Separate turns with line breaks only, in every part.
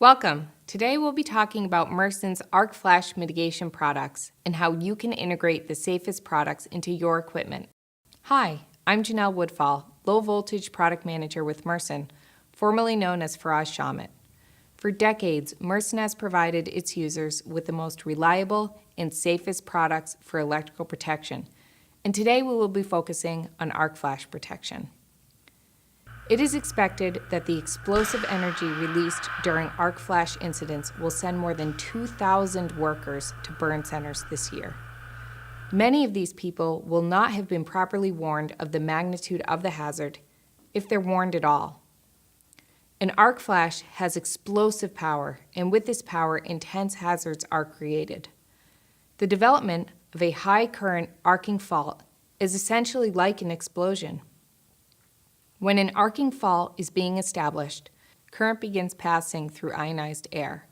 Welcome. Today we'll be talking about Mersen's arc flash mitigation products and how you can integrate the safest products into your equipment. Hi, I'm Janelle Woodfall, Low Voltage Product Manager with Mersen, formerly known as Faraz Shamit. For decades, Mersen has provided its users with the most reliable and safest products for electrical protection, and today we will be focusing on arc flash protection. It is expected that the explosive energy released during arc flash incidents will send more than 2,000 workers to burn centers this year. Many of these people will not have been properly warned of the magnitude of the hazard, if they're warned at all. An arc flash has explosive power, and with this power, intense hazards are created. The development of a high current arcing fault is essentially like an explosion. When an arcing fault is being established, current begins passing through ionized air.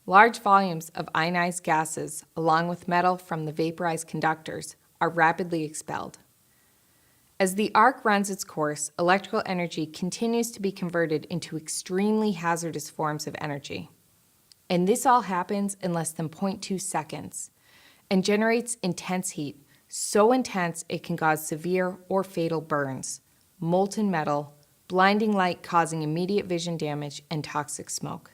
Large volumes of ionized gases, along with metal from the vaporized conductors, are rapidly expelled. As the arc runs its course, electrical energy continues to be converted into extremely hazardous forms of energy. And this all happens in less than 0.2 seconds and generates intense heat, so intense it can cause severe or fatal burns, molten metal, blinding light causing immediate vision damage, and toxic smoke.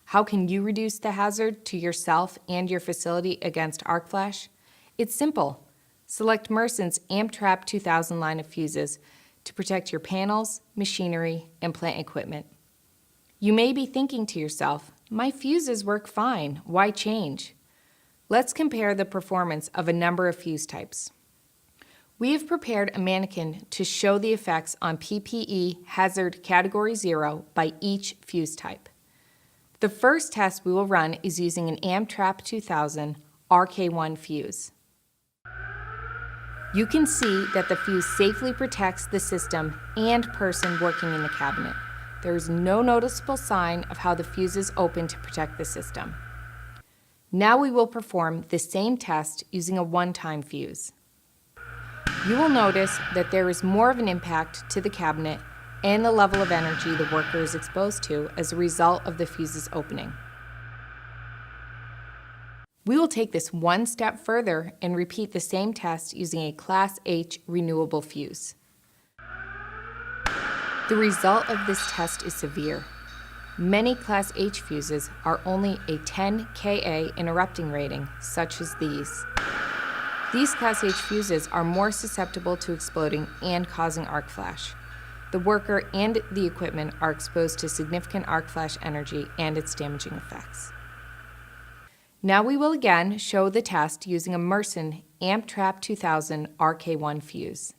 How can you reduce the hazard to yourself and your facility against arc flash? It's simple. Select Mersen's AmpTrap 2000 line of fuses to protect your panels, machinery, and plant equipment. You may be thinking to yourself, my fuses work fine, why change? Let's compare the performance of a number of fuse types. We have prepared a mannequin to show the effects on PPE hazard category 0 by each fuse type. The first test we will run is using an AmpTrap 2000 RK1 fuse. You can see that the fuse safely protects the system and person working in the cabinet. There is no noticeable sign of how the fuses open to protect the system. Now we will perform the same test using a one-time fuse. You will notice that there is more of an impact to the cabinet and the level of energy the worker is exposed to as a result of the fuse's opening. We will take this one step further and repeat the same test using a Class H renewable fuse. The result of this test is severe. Many Class H fuses are only a 10 Ka interrupting rating, such as these. These Class H fuses are more susceptible to exploding and causing arc flash. The worker and the equipment are exposed to significant arc flash energy and its damaging effects. Now we will again show the test using a Mersen AmpTrap 2000 RK1 fuse.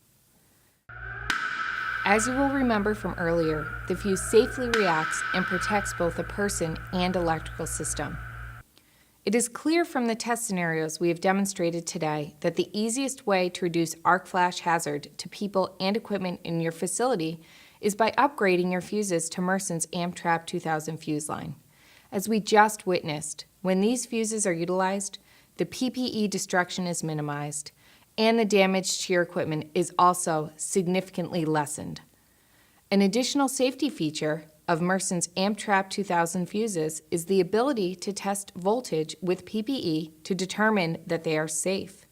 As you will remember from earlier, the fuse safely reacts and protects both a person and electrical system. It is clear from the test scenarios we have demonstrated today that the easiest way to reduce arc flash hazard to people and equipment in your facility is by upgrading your fuses to Mersen's AmpTrap 2000 fuse line. As we just witnessed, when these fuses are utilized, the PPE destruction is minimized, and the damage to your equipment is also significantly lessened. An additional safety feature of Mersen's AmpTrap 2000 fuses is the ability to test voltage with PPE to determine that they are safe.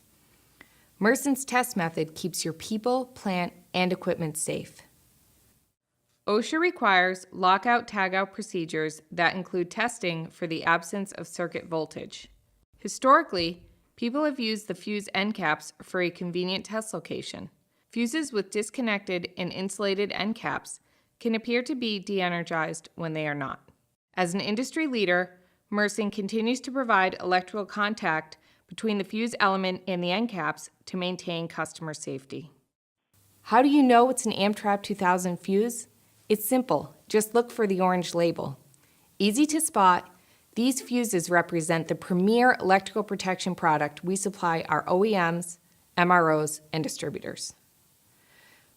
Mersen's test method keeps your people, plant, and equipment safe. OSHA requires lockout-tagout procedures that include testing for the absence of circuit voltage. Historically, people have used the fuse end caps for a convenient test location. Fuses with disconnected and insulated end caps can appear to be de-energized when they are not. As an industry leader, Mersen continues to provide electrical contact between the fuse element and the end caps to maintain customer safety. How do you know it's an AmpTrap 2000 fuse? It's simple, just look for the orange label. Easy to spot, these fuses represent the premier electrical protection product we supply our OEMs, MROs, and distributors.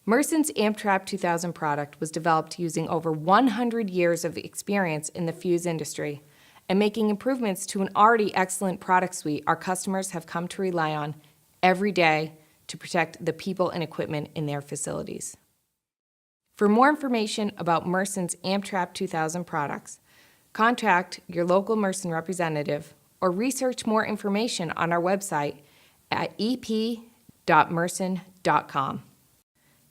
Mersen's AmpTrap 2000 product was developed using over 100 years of experience in the fuse industry and making improvements to an already excellent product suite our customers have come to rely on every day to protect the people and equipment in their facilities. For more information about Mersen's AmpTrap 2000 products, Contact your local Mersen representative or research more information on our website at ep.mersen.com.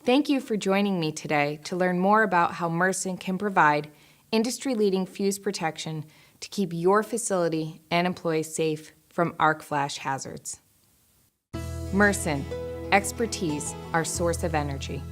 Thank you for joining me today to learn more about how Mersen can provide industry-leading fuse protection to keep your facility and employees safe from arc flash hazards. Mersen, expertise, our source of energy.